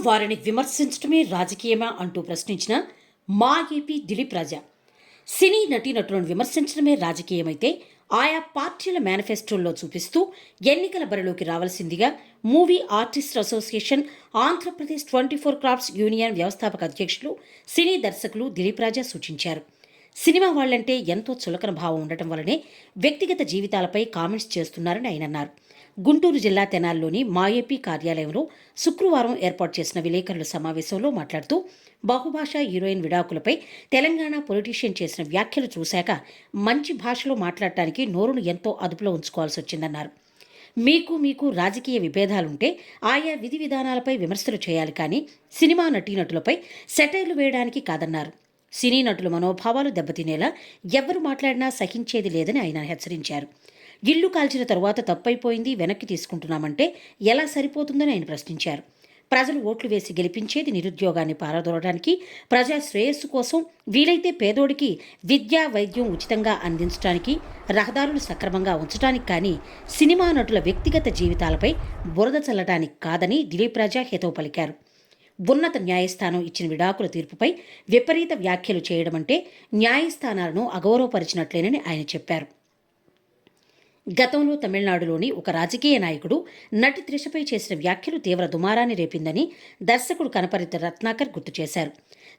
వారిని విమర్శించడమే రాజకీయమా అంటూ ప్రశ్నించిన మా ఏపీ దిలీప్ రాజా. సినీ నటీనటులను విమర్శించడమే రాజకీయమైతే ఆయా పార్టీల మేనిఫెస్టోల్లో చూపిస్తూ ఎన్నికల బరిలోకి రావాల్సిందిగా movie artist association Andhra Pradesh 24 crafts union వ్యవస్థాపక అధ్యక్షులు సినీ దర్శకులు దిలీప్ రాజా సూచించారు. సినిమా వాళ్లంటే ఎంతో చులకన భావం ఉండటం వల్లనే వ్యక్తిగత జీవితాలపై కామెంట్స్ చేస్తున్నారని ఆయన అన్నారు. గుంటూరు జిల్లా తెనాలిలోని మా ఏపీ కార్యాలయంలో శుక్రవారం ఏర్పాటు చేసిన విలేకరుల సమావేశంలో మాట్లాడుతూ బహుభాషా హీరోయిన్ విడాకులపై తెలంగాణ పొలిటీషియన్ చేసిన వ్యాఖ్యలు చూశాక మంచి భాషలో మాట్లాడటానికి నోరును ఎంతో అదుపులో ఉంచుకోవాల్సి వచ్చిందన్నారు. మీకు రాజకీయ విభేదాలుంటే ఆయా విధి విధానాలపై విమర్శలు చేయాలి, కానీ సినిమా నటీనటులపై సెటైర్లు వేయడానికి కాదన్నారు. సినీ నటుల మనోభావాలు దెబ్బతినేలా ఎవరు మాట్లాడినా సహించేది లేదని ఆయన హెచ్చరించారు. ఇల్లు కాల్చిన తరువాత తప్పైపోయింది, వెనక్కి తీసుకుంటున్నామంటే ఎలా సరిపోతుందని ఆయన ప్రశ్నించారు. ప్రజలు ఓట్లు వేసి గెలిపించేది నిరుద్యోగాన్ని పారదోలడానికి, ప్రజా శ్రేయస్సు కోసం, వీలైతే పేదోడికి విద్యా వైద్యం ఉచితంగా అందించడానికి, రహదారులు సక్రమంగా ఉంచడానికి, కానీ సినిమా నటుల వ్యక్తిగత జీవితాలపై బురద చల్లడానికి కాదని దిలీప్ రాజా హితవు పలికారు. ఉన్నత న్యాయస్థానం ఇచ్చిన విడాకుల తీర్పుపై విపరీత వ్యాఖ్యలు చేయడం అంటే న్యాయస్థానాలను అగౌరవపరిచినట్లేనని ఆయన చెప్పారు. గతంలో తమిళనాడులోని ఒక రాజకీయ నాయకుడు నటి త్రిషపై చేసిన వ్యాఖ్యలు తీవ్ర దుమారాన్ని రేపిందని దర్శకుడు కనపర్తి రత్నాకర్ గుర్తు చేశారు.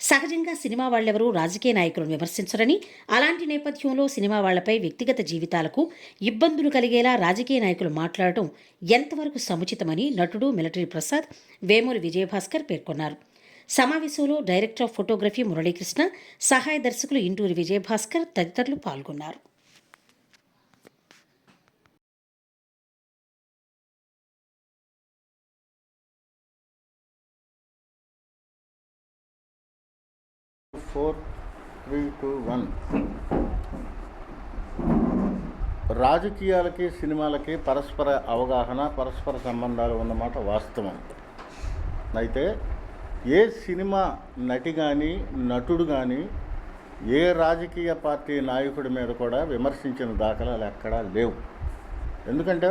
సహజంగా సినిమా వాళ్లెవరూ రాజకీయ నాయకులను విమర్శించరని, అలాంటి నేపథ్యంలో సినిమా వాళ్లపై వ్యక్తిగత జీవితాలకు ఇబ్బందులు కలిగేలా రాజకీయ నాయకులు మాట్లాడటం ఎంతవరకు సముచితమని నటుడు మిలిటరీ ప్రసాద్, వేమూరి విజయభాస్కర్ పేర్కొన్నారు. సమావేశంలో డైరెక్టర్ ఆఫ్ ఫోటోగ్రఫీ మురళీకృష్ణ, సహాయ దర్శకులు ఇంటూరి విజయభాస్కర్ తదితరులు పాల్గొన్నారు. ఫోర్ 3, 2, 1 రాజకీయాలకి సినిమాలకి పరస్పర అవగాహన, పరస్పర సంబంధాలు ఉన్నమాట వాస్తవం. అయితే ఏ సినిమా నటి కానీ నటుడు కానీ ఏ రాజకీయ పార్టీ నాయకుడి మీద కూడా విమర్శించిన దాఖలాలు ఎక్కడా లేవు. ఎందుకంటే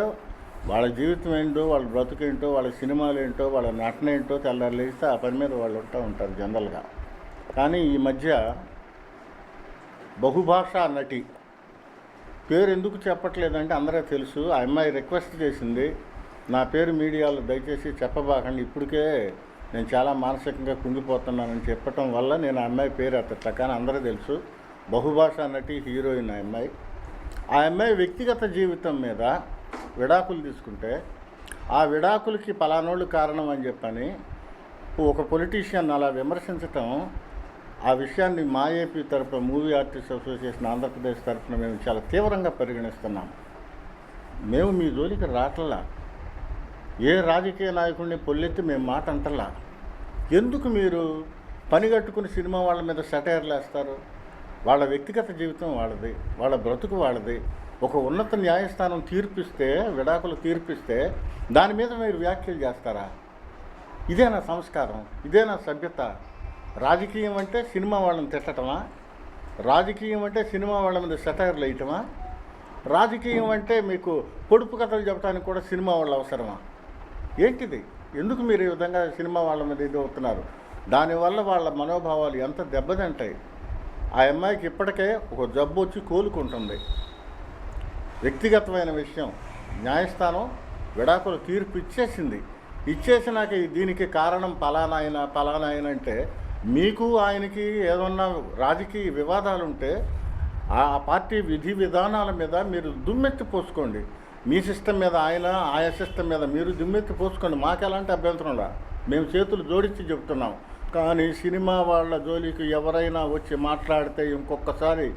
వాళ్ళ జీవితం ఏంటో, వాళ్ళ బ్రతుకేంటో, వాళ్ళ సినిమాలు ఏంటో, వాళ్ళ నటన ఏంటో తెల్లారు లేస్తే ఆ పని మీద వాళ్ళు ఉంటారు జనరల్గా. కానీ ఈ మధ్య బహుభాషా నటి పేరు ఎందుకు చెప్పట్లేదంటే అందరూ తెలుసు. ఆ అమ్మాయి రిక్వెస్ట్ చేసింది, నా పేరు మీడియాలో దయచేసి చెప్పబాకండి, ఇప్పటికే నేను చాలా మానసికంగా కుంగిపోతున్నానని చెప్పటం వల్ల నేను ఆ అమ్మాయి పేరు ఎత్తట్లా. కానీ అందరూ తెలుసు బహుభాషా నటి, హీరోయిన్ ఆ అమ్మాయి వ్యక్తిగత జీవితం మీద విడాకులు తీసుకుంటే ఆ విడాకులకి పలానోళ్ళు కారణం అని చెప్పని ఒక పొలిటీషియన్ అలా విమర్శించటం, ఆ విషయాన్ని మా ఏపీ తరఫున మూవీ ఆర్టిస్ట్ అసోసియేషన్ ఆంధ్రప్రదేశ్ తరఫున మేము చాలా తీవ్రంగా పరిగణిస్తున్నాం. మేము మీ జోలికి రావట్లా, ఏ రాజకీయ నాయకుడిని పొల్లెత్తి మేము మాట అంటలా. ఎందుకు మీరు పనిగట్టుకుని సినిమా వాళ్ళ మీద సెటైర్లు వేస్తారు? వాళ్ళ వ్యక్తిగత జీవితం వాళ్ళది, వాళ్ళ బ్రతుకు వాళ్ళది. ఒక ఉన్నత న్యాయస్థానం తీర్పిస్తే, విడాకులు తీర్పిస్తే దాని మీద మీరు వ్యాఖ్యలు చేస్తారా? ఇదేనా సంస్కారం? ఇదేనా సభ్యత? రాజకీయం అంటే సినిమా వాళ్ళని తిట్టటమా? రాజకీయం అంటే సినిమా వాళ్ళ మీద సెటైర్లు వేయటమా? రాజకీయం అంటే మీకు పొడుపు కథలు చెప్పడానికి కూడా సినిమా వాళ్ళు అవసరమా? ఏంటిది? ఎందుకు మీరు ఈ విధంగా సినిమా వాళ్ళ మీద ఇది అవుతున్నారు? దానివల్ల వాళ్ళ మనోభావాలు ఎంత దెబ్బతింటాయి. ఆ అమ్మాయికి ఇప్పటికే ఒక జబ్బు వచ్చి కోలుకుంటుంది. వ్యక్తిగతమైన విషయం, న్యాయస్థానం విడాకులు తీర్పు ఇచ్చేసినాక దీనికి కారణం పలానాయన అంటే, మీకు ఆయనకి ఏదన్నా రాజకీయ వివాదాలు ఉంటే ఆ పార్టీ విధి విధానాల మీద మీరు దుమ్మెత్తి పోసుకోండి. మీ సిస్టమ్ మీద ఆయా సిస్టమ్ మీద మీరు దుమ్మెత్తి పోసుకోండి. మాకు ఎలాంటి అభ్యంతరంలా, మేము చేతులు జోడించి చెప్తున్నాం. కానీ సినిమా వాళ్ళ జోలికి ఎవరైనా వచ్చి మాట్లాడితే ఇంకొకసారి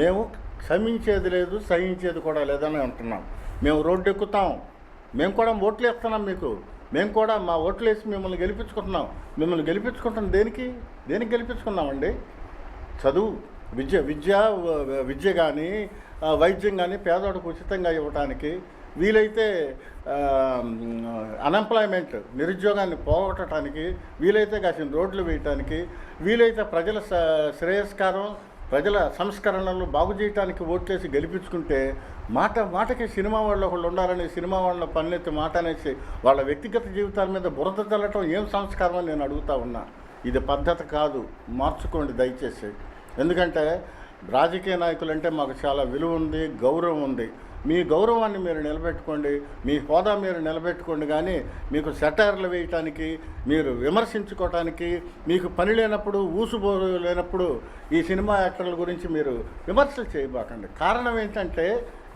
మేము క్షమించేది లేదు, సహించేది కూడా లేదని అంటున్నాం. మేము రోడ్డు ఎక్కుతాం, మేము కూడా ఓట్లు వేస్తున్నాం మీకు. మేము కూడా మా ఓట్లు వేసి మిమ్మల్ని గెలిపించుకుంటున్నాం. మిమ్మల్ని గెలిపించుకుంటున్నాం దేనికి గెలిపించుకున్నామండి? చదువు, విద్య కానీ వైద్యం కానీ పేదవాడికి ఉచితంగా ఇవ్వడానికి, వీలైతే అన్ఎంప్లాయ్మెంట్ నిరుద్యోగాన్ని పోగొట్టడానికి, వీలైతే కాసిన రోడ్లు వేయటానికి, వీలైతే ప్రజల శ్రేయస్కారం, ప్రజల సంస్కరణలు బాగు చేయడానికి ఓట్లేసి గెలిపించుకుంటే మాటకి సినిమా వాళ్ళు ఒకళ్ళు ఉండాలని సినిమా వాళ్ళ పన్నెత్తి మాట అనేసి వాళ్ళ వ్యక్తిగత జీవితాల మీద బురద చల్లటం ఏం సంస్కారం అని నేను అడుగుతా ఉన్నా. ఇది పద్ధతి కాదు, మార్చుకోండి దయచేసి. ఎందుకంటే రాజకీయ నాయకులంటే మాకు చాలా విలువ ఉంది, గౌరవం ఉంది. మీ గౌరవాన్ని మీరు నిలబెట్టుకోండి, మీ హోదా మీరు నిలబెట్టుకోండి. కానీ మీకు సెటైర్లు వేయటానికి, మీరు విమర్శించుకోవటానికి, మీకు పని లేనప్పుడు, ఊసుబో లేనప్పుడు ఈ సినిమా యాక్టర్ల గురించి మీరు విమర్శలు చేయబాకండి. కారణం ఏంటంటే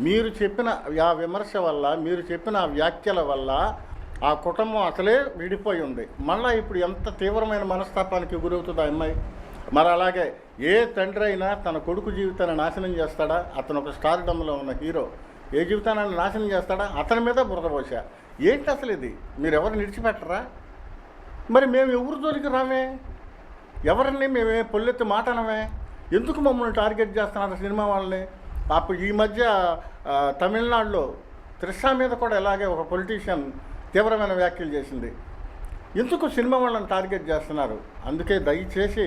మీరు చెప్పిన ఆ విమర్శ వల్ల, మీరు చెప్పిన ఆ వ్యాఖ్యల వల్ల ఆ కుటుంబం అసలే విడిపోయి ఉంది. మళ్ళీ ఇప్పుడు ఎంత తీవ్రమైన మనస్తాపానికి గురవుతుంది ఆ అమ్మాయి. మరి అలాగే ఏ తండ్రి అయినా తన కొడుకు జీవితాన్ని నాశనం చేస్తాడా? అతను ఒక స్టార్డమ్లో ఉన్న హీరో ఏ జీవితాన్ని నాశనం చేస్తాడా? అతని మీద బురద పోసా. ఏంటి అసలు ఇది? మీరు ఎవరు నిడిచిపెట్టరా? మరి మేము ఎవరి జోలికి రామే? ఎవరిని మేమే పొల్లెత్తి మాటనమే? ఎందుకు మమ్మల్ని టార్గెట్ చేస్తున్నారు సినిమా వాళ్ళని? అప్పుడు ఈ మధ్య తమిళనాడులో త్రిషా మీద కూడా ఇలాగే ఒక పొలిటీషియన్ తీవ్రమైన వ్యాఖ్యలు చేసింది. ఎందుకు సినిమా వాళ్ళని టార్గెట్ చేస్తున్నారు? అందుకే దయచేసి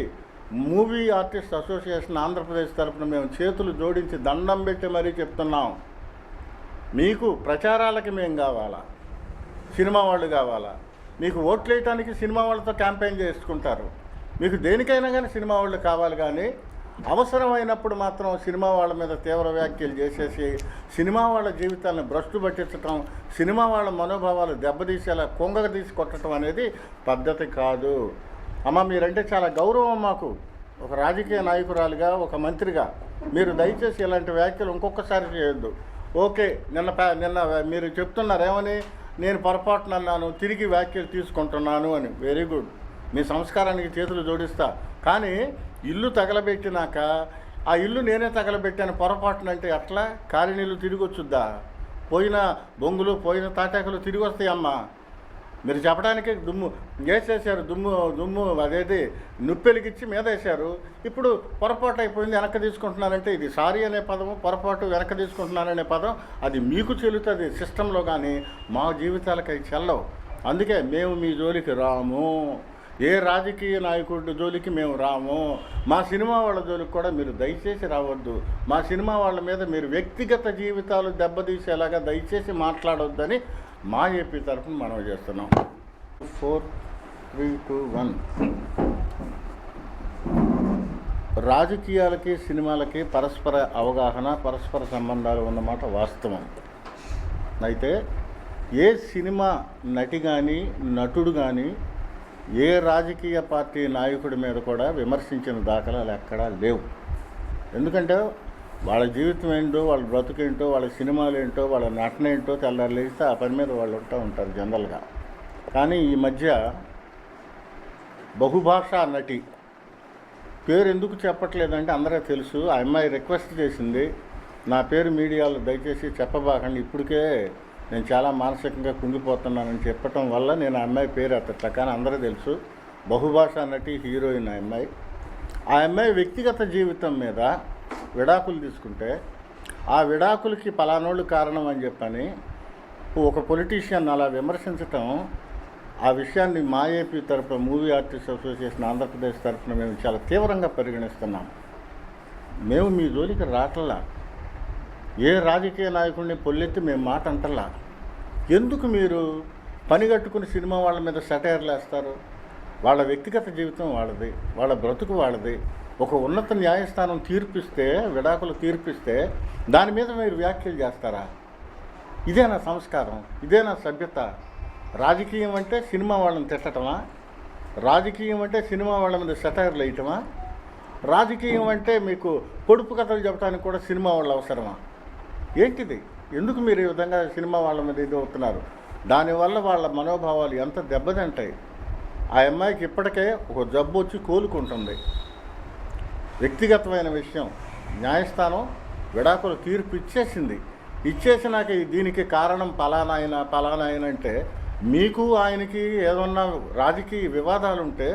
మూవీ ఆర్టిస్ట్ అసోసియేషన్ ఆంధ్రప్రదేశ్ తరఫున మేము చేతులు జోడించి దండం పెట్టి మరీ చెప్తున్నాం. మీకు ప్రచారాలకి మేము కావాలా? సినిమా వాళ్ళు కావాలా? మీకు ఓట్లు వేయటానికి సినిమా వాళ్ళతో క్యాంపెయిన్ చేసుకుంటారు. మీకు దేనికైనా కానీ సినిమా వాళ్ళు కావాలి. కానీ అవసరమైనప్పుడు మాత్రం సినిమా వాళ్ళ మీద తీవ్ర వ్యాఖ్యలు చేసేసి సినిమా వాళ్ళ జీవితాలను భ్రష్టు పట్టించటం, సినిమా వాళ్ళ మనోభావాలు దెబ్బతీసేలా కొంగగా తీసి కొట్టడం అనేది పద్ధతి కాదు. అమ్మ, మీరంటే చాలా గౌరవం మాకు. ఒక రాజకీయ నాయకురాలుగా, ఒక మంత్రిగా మీరు దయచేసి ఇలాంటి వ్యాఖ్యలు ఇంకొకసారి చేయొద్దు. ఓకే, నిన్న మీరు చెప్తున్నారు ఏమని, నేను పొరపాటున అన్నాను, తిరిగి వ్యాఖ్యలు తీసుకుంటున్నాను అని. వెరీ గుడ్, మీ సంస్కారానికి చేతులు జోడిస్తా. కానీ ఇల్లు తగలబెట్టినాక ఆ ఇల్లు నేనే తగలబెట్టాను పొరపాటునంటే ఎట్లా? కాలి నీళ్ళు తిరిగి వచ్చుద్దా? పోయిన బొంగులు, పోయిన తాటాకులు తిరిగి వస్తాయి అమ్మ. మీరు చెప్పడానికి దుమ్ము వేసేసారు, దుమ్ము అదేది నుప్పెలిగిచ్చి మీద వేశారు. ఇప్పుడు పొరపాటు అయిపోయింది, వెనక్కి తీసుకుంటున్నారంటే ఇది సారీ అనే పదము, పొరపాటు వెనక్కి తీసుకుంటున్నారనే పదం అది మీకు చెల్లుతుంది సిస్టంలో, కానీ మా జీవితాలకు అవి చెల్లవు. అందుకే మేము మీ జోలికి రాము. ఏ రాజకీయ నాయకుడి జోలికి మేము రాము. మా సినిమా వాళ్ళ జోలికి కూడా మీరు దయచేసి రావద్దు. మా సినిమా వాళ్ళ మీద మీరు వ్యక్తిగత జీవితాలు దెబ్బతీసేలాగా దయచేసి మాట్లాడొద్దని మా ఏపీ తరఫున మనవి చేస్తున్నాం. 4, 3, 2, 1. రాజకీయాలకి సినిమాలకి పరస్పర అవగాహన, పరస్పర సంబంధాలు ఉన్నమాట వాస్తవం. అయితే ఏ సినిమా నటి కానీ, నటుడు కానీ ఏ రాజకీయ పార్టీ నాయకుడి మీద కూడా విమర్శించిన దాఖలాలు ఎక్కడా లేవు. ఎందుకంటే వాళ్ళ జీవితం ఏంటో, వాళ్ళ బ్రతుకేంటో, వాళ్ళ సినిమాలు ఏంటో, వాళ్ళ నటన ఏంటో తెల్లారు లేస్తే ఆ పని మీద వాళ్ళు ఉంటారు జనరల్గా. కానీ ఈ మధ్య బహుభాషా నటి పేరు ఎందుకు చెప్పట్లేదంటే అందరూ తెలుసు. ఆ అమ్మాయి రిక్వెస్ట్ చేసింది, నా పేరు మీడియాలో దయచేసి చెప్పబాకండి, ఇప్పటికే నేను చాలా మానసికంగా కుంగిపోతున్నానని చెప్పటం వల్ల నేను ఆ అమ్మాయి పేరు ఎత్తట్లా. కానీ అందరూ తెలుసు బహుభాషా నటి, హీరోయిన్ ఆ అమ్మాయి వ్యక్తిగత జీవితం మీద విడాకులు తీసుకుంటే ఆ విడాకులకి పలానోళ్ళు కారణం అని చెప్పని ఒక పొలిటీషియన్ అలా విమర్శించటం, ఆ విషయాన్ని మా ఏపీ తరఫున మూవీ ఆర్టిస్ట్ అసోసియేషన్ ఆంధ్రప్రదేశ్ తరఫున మేము చాలా తీవ్రంగా పరిగణిస్తున్నాం. మేము మీ జోలికి రావట్లా. ఏ రాజకీయ నాయకుడిని పొల్లెత్తి మేము మాట అంటలా. ఎందుకు మీరు పని కట్టుకుని సినిమా వాళ్ళ మీద సెటైర్లు వేస్తారు? వాళ్ళ వ్యక్తిగత జీవితం వాళ్ళది, వాళ్ళ బ్రతుకు వాళ్ళది. ఒక ఉన్నత న్యాయస్థానం తీర్పిస్తే, విడాకులు తీర్పిస్తే దాని మీద మీరు వ్యాఖ్యలు చేస్తారా? ఇదేనా సంస్కారం? ఇదేనా సభ్యత? రాజకీయం అంటే సినిమా వాళ్ళని తిట్టటమా? రాజకీయం అంటే సినిమా వాళ్ళ మీద సెటైర్లు వేయటమా? రాజకీయం అంటే మీకు పొడుపు కథలు చెప్పడానికి కూడా సినిమా వాళ్ళు అవసరమా? ఏంటిది? ఎందుకు మీరు ఈ విధంగా సినిమా వాళ్ళ మీద ఇది అవుతున్నారు? దానివల్ల వాళ్ళ మనోభావాలు ఎంత దెబ్బతింటాయి. ఆ అమ్మాయికి ఇప్పటికే ఒక జబ్బు వచ్చి కోలుకుంటుంది. వ్యక్తిగతమైన విషయం, న్యాయస్థానం విడాకులు తీర్పు ఇచ్చేసింది. ఇచ్చేసినాక దీనికి కారణం పలానాయన అంటే మీకు ఆయనకి ఏదన్నా రాజకీయ వివాదాలు ఉంటే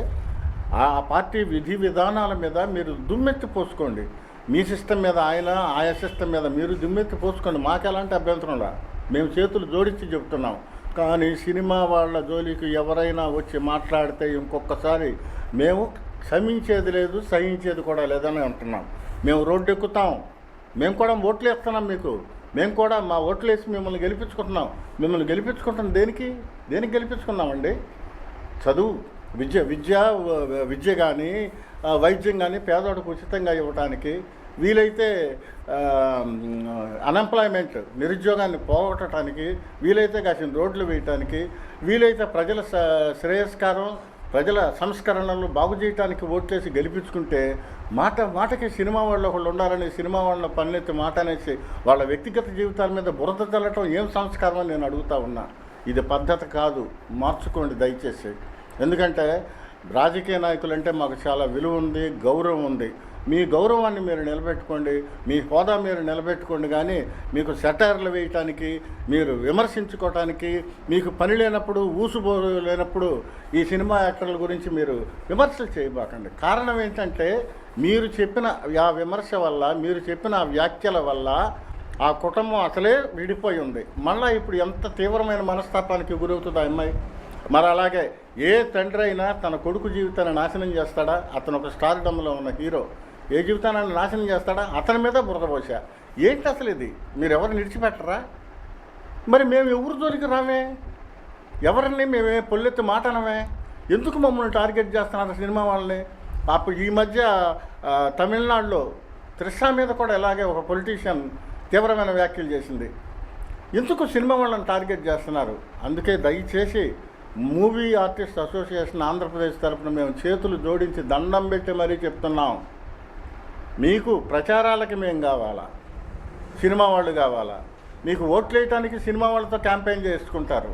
ఆ పార్టీ విధి విధానాల మీద మీరు దుమ్మెత్తి పోసుకోండి. మీ సిస్టమ్ మీద ఆయా సిస్టమ్ మీద మీరు దుమ్మెత్తి పోసుకోండి. మాకు ఎలాంటి అభ్యంతరం రా, మేము చేతులు జోడించి చెప్తున్నాం. కానీ సినిమా వాళ్ళ జోలికి ఎవరైనా వచ్చి మాట్లాడితే ఇంకొకసారి మేము క్షమించేది లేదు, సహించేది కూడా లేదని అంటున్నాం. మేము రోడ్డు ఎక్కుతాం, మేము కూడా ఓట్లు వేస్తున్నాం మీకు, మేము కూడా మా ఓట్లు వేసి మిమ్మల్ని గెలిపించుకుంటున్నాం. మిమ్మల్ని గెలిపించుకుంటున్నాం దేనికి గెలిపించుకున్నామండి? చదువు, విద్య కానీ వైద్యం కానీ పేదవాడికి ఉచితంగా ఇవ్వడానికి, వీలైతే అన్ఎంప్లాయ్మెంట్ నిరుద్యోగాన్ని పోగొట్టడానికి, వీలైతే కాసిన రోడ్లు వేయటానికి, వీలైతే ప్రజల శ్రేయస్కారం ప్రజల సంస్కరణలు బాగు చేయడానికి ఓట్లేసి గెలిపించుకుంటే మాటకి సినిమా వాళ్ళు ఒకళ్ళు ఉండాలని సినిమా వాళ్ళ పనులెత్తి మాట అనేసి వాళ్ళ వ్యక్తిగత జీవితాల మీద బురద చల్లటం ఏం సంస్కారం అని నేను అడుగుతా ఉన్నా. ఇది పద్ధతి కాదు, మార్చుకోండి దయచేసి. ఎందుకంటే రాజకీయ నాయకులంటే మాకు చాలా విలువ ఉంది, గౌరవం ఉంది. మీ గౌరవాన్ని మీరు నిలబెట్టుకోండి, మీ హోదా మీరు నిలబెట్టుకోండి. కానీ మీకు సెటైర్లు వేయటానికి, మీరు విమర్శించుకోవటానికి, మీకు పని లేనప్పుడు ఊసుబో లేనప్పుడు ఈ సినిమా యాక్టర్ల గురించి మీరు విమర్శలు చేయబాకండి. కారణం ఏంటంటే మీరు చెప్పిన ఆ విమర్శ వల్ల, మీరు చెప్పిన ఆ వ్యాఖ్యల వల్ల ఆ కుటుంబం అసలే విడిపోయి ఉంది. మళ్ళీ ఇప్పుడు ఎంత తీవ్రమైన మనస్తాపానికి గురవుతుంది ఆ అమ్మాయి. మరి అలాగే ఏ తండ్రి అయినా తన కొడుకు జీవితాన్ని నాశనం చేస్తాడా? అతను ఒక స్టార్డమ్లో ఉన్న హీరో, ఏ జీవితాన్ని నాశనం చేస్తాడా? అతని మీద బురద పోసా. ఏంటి అసలు ఇది? మీరు ఎవరు నిడిచిపెట్టరా? మరి మేము ఎవరి జోలికి రామే? ఎవరిని మేమే పొల్లెత్తి మాటనమే? ఎందుకు మమ్మల్ని టార్గెట్ చేస్తున్నారు సినిమా వాళ్ళని? అప్పుడు ఈ మధ్య తమిళనాడులో త్రిషా మీద కూడా ఇలాగే ఒక పొలిటీషియన్ తీవ్రమైన వ్యాఖ్యలు చేసింది. ఎందుకు సినిమా వాళ్ళని టార్గెట్ చేస్తున్నారు? అందుకే దయచేసి మూవీ ఆర్టిస్ట్ అసోసియేషన్ ఆంధ్రప్రదేశ్ తరఫున మేము చేతులు జోడించి దండం పెట్టి మరీ చెప్తున్నాం. మీకు ప్రచారాలకి మేము కావాలా? సినిమా వాళ్ళు కావాలా? మీకు ఓట్లు వేయటానికి సినిమా వాళ్ళతో క్యాంపెయిన్ చేసుకుంటారు.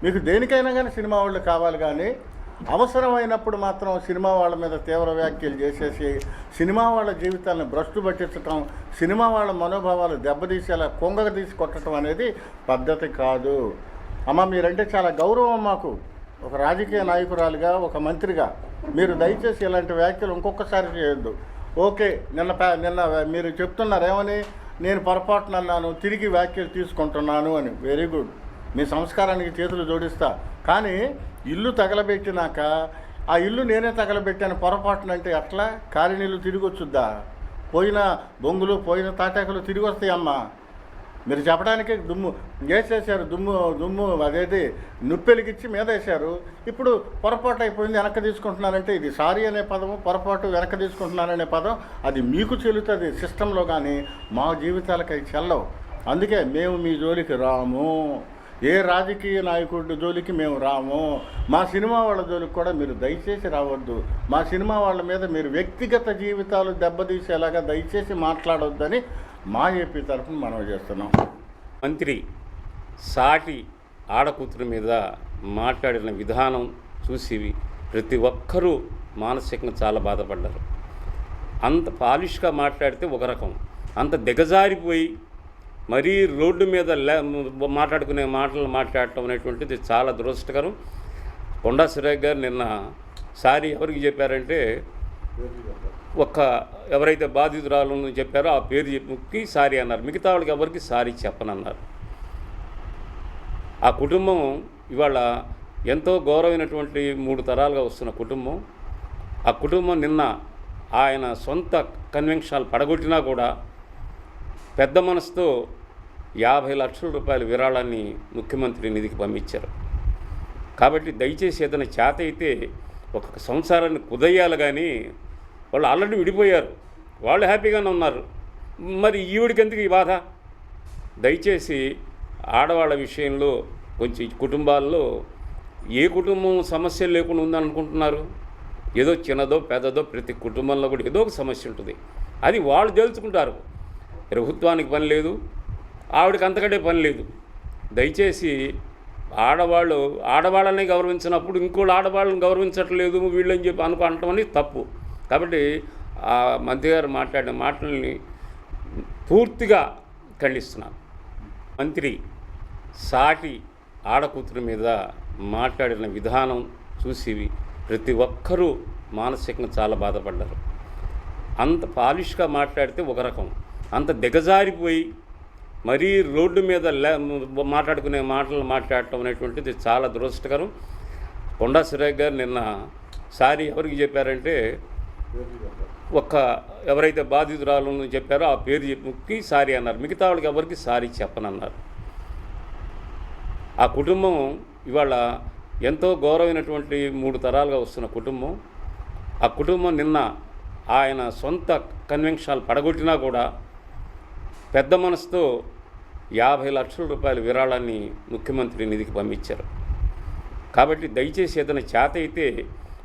మీకు దేనికైనా కానీ సినిమా వాళ్ళు కావాలి. కానీ అవసరమైనప్పుడు మాత్రం సినిమా వాళ్ళ మీద తీవ్ర వ్యాఖ్యలు చేసేసి సినిమా వాళ్ళ జీవితాలను భ్రష్టు పట్టించటం, సినిమా వాళ్ళ మనోభావాలు దెబ్బతీసేలా కొంగగా తీసి కొట్టడం అనేది పద్ధతి కాదు. అమ్మ, మీరంటే చాలా గౌరవం మాకు. ఒక రాజకీయ నాయకురాలుగా, ఒక మంత్రిగా మీరు దయచేసి ఇలాంటి వ్యాఖ్యలు ఇంకొకసారి చేయొద్దు. ఓకే, నిన్న మీరు చెప్తున్నారు ఏమని, నేను పొరపాటున అన్నాను, తిరిగి వ్యాఖ్యలు తీసుకుంటున్నాను అని. వెరీ గుడ్, మీ సంస్కారానికి చేతులు జోడిస్తా. కానీ ఇల్లు తగలబెట్టినాక ఆ ఇల్లు నేనే తగలబెట్టాను పొరపాటునంటే ఎట్లా? కాలి నీళ్ళు తిరిగి వచ్చుద్దా? పోయిన బొంగులు, పోయిన తాటాకులు తిరిగి వస్తాయి అమ్మా. మీరు చెప్పడానికి దుమ్ము వేసేసారు, దుమ్ము అదేది నుప్పెలిగిచ్చి మీద వేశారు. ఇప్పుడు పొరపాటు అయిపోయింది, వెనక్కి తీసుకుంటున్నారంటే ఇది సారీ అనే పదము, పొరపాటు వెనక్కి తీసుకుంటున్నారనే పదం అది మీకు చెల్లుతుంది సిస్టంలో, కానీ మా జీవితాలకై చెల్లవు. అందుకే మేము మీ జోలికి రాము, ఏ రాజకీయ నాయకుడి జోలికి మేము రాము. మా సినిమా వాళ్ళ జోలికి కూడా మీరు దయచేసి రావద్దు. మా సినిమా వాళ్ళ మీద మీరు వ్యక్తిగత జీవితాలు దెబ్బతీసేలాగా దయచేసి మాట్లాడొద్దని మా ఏపీ తరఫున మనవి చేస్తున్నాం. మంత్రి సాటి ఆడకూతురు మీద మాట్లాడిన విధానం చూసి ప్రతి ఒక్కరూ మానసికంగా చాలా బాధపడ్డారు. అంత పాలిష్గా మాట్లాడితే ఒక రకం, అంత దిగజారిపోయి మరీ రోడ్డు మీద మాట్లాడుకునే మాటలు మాట్లాడటం అనేటువంటిది చాలా దురదృష్టకరం. కొండా సురేఖ్ గారు నిన్న సారీ ఎవరికి చెప్పారంటే, ఎవరైతే బాధితురాలు చెప్పారో ఆ పేరు చెప్పి సారీ అన్నారు, మిగతా వాళ్ళకి ఎవరికి సారీ చెప్పనన్నారు. ఆ కుటుంబం ఇవాళ ఎంతో గౌరవమైనటువంటి 3 తరాలుగా వస్తున్న కుటుంబం. ఆ కుటుంబం నిన్న ఆయన సొంత కన్వెన్షన్లు పడగొట్టినా కూడా పెద్ద మనసుతో 50 లక్షల రూపాయల విరాళాన్ని ముఖ్యమంత్రి నిధికి పంపించారు. కాబట్టి దయచేసి ఏదైనా చేత అయితే ఒక సంసారాన్ని కుదయ్యాలి. కానీ వాళ్ళు ఆల్రెడీ విడిపోయారు, వాళ్ళు హ్యాపీగానే ఉన్నారు. మరి ఈవిడికి ఎందుకు ఈ బాధ? దయచేసి ఆడవాళ్ళ విషయంలో కొంచెం కుటుంబాల్లో ఏ కుటుంబం సమస్యలు లేకుండా ఉందనుకుంటున్నారు? ఏదో చిన్నదో పెద్దదో ప్రతి కుటుంబంలో కూడా ఏదో ఒక సమస్య ఉంటుంది. అది వాళ్ళు తెలుసుకుంటారు. ప్రభుత్వానికి పని లేదు, ఆవిడకి అంతకంటే పని లేదు. దయచేసి ఆడవాళ్ళని గౌరవించినప్పుడు ఇంకోళ్ళు ఆడవాళ్ళని గౌరవించట్లేదు వీళ్ళని చెప్పి అనటం అనేది తప్పు. కాబట్టి ఆ మంత్రి గారు మాట్లాడిన మాటల్ని పూర్తిగా ఖండిస్తున్నాను. మంత్రి సాటి ఆడకూతురు మీద మాట్లాడిన విధానం చూసి ప్రతి ఒక్కరూ మానసికంగా చాలా బాధపడ్డారు. అంత పాలిష్గా మాట్లాడితే ఒక రకం, అంత దిగజారిపోయి మరీ రోడ్డు మీద మాట్లాడుకునే మాటలు మాట్లాడటం అనేటువంటిది చాలా దురదృష్టకరం. కొండా సురేఖ్ గారు నిన్న సారీ ఎవరికి చెప్పారంటే, ఒక్క ఎవరైతే బాధితురాలు చెప్పారో ఆ పేరు చెప్పి సారీ అన్నారు. మిగతా వాళ్ళకి ఎవరికి సారీ చెప్పనన్నారు. ఆ కుటుంబం ఇవాళ ఎంతో గౌరవమైనటువంటి 3 తరాలుగా వస్తున్న కుటుంబం. ఆ కుటుంబం నిన్న ఆయన సొంత కన్వెన్షన్లు పడగొట్టినా కూడా పెద్ద మనసుతో 50 లక్షల రూపాయల విరాళాన్ని ముఖ్యమంత్రి నిధికి పంపించారు. కాబట్టి దయచేసి ఏదైనా చేత అయితే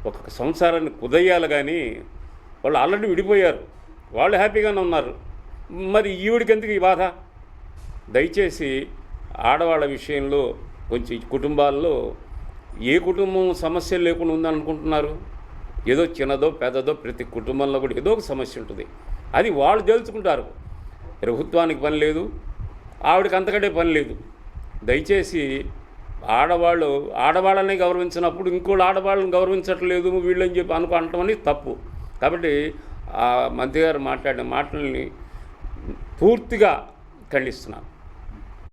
ఒక సంసారాన్ని కుదయ్యాలి, కానీ వాళ్ళు ఆల్రెడీ విడిపోయారు, వాళ్ళు హ్యాపీగానే ఉన్నారు. మరి ఈవిడికి ఎందుకు ఈ బాధ? దయచేసి ఆడవాళ్ళ విషయంలో కొంచెం ఈ కుటుంబాల్లో ఏ కుటుంబం సమస్య లేకుండా ఉందనుకుంటున్నారు? ఏదో చిన్నదో పెద్దదో ప్రతి కుటుంబంలో కూడా ఏదో ఒక సమస్య ఉంటుంది. అది వాళ్ళు తెలుసుకుంటారు. ప్రభుత్వానికి పని లేదు, ఆవిడకి అంతకంటే పని లేదు. దయచేసి ఆడవాళ్ళని గౌరవించినప్పుడు ఇంకోళ్ళు ఆడవాళ్ళని గౌరవించట్లేదు వీళ్ళని చెప్పి అనటం అనేది తప్పు. కాబట్టి ఆ మంత్రి గారు మాట్లాడిన మాటల్ని పూర్తిగా ఖండిస్తున్నాను.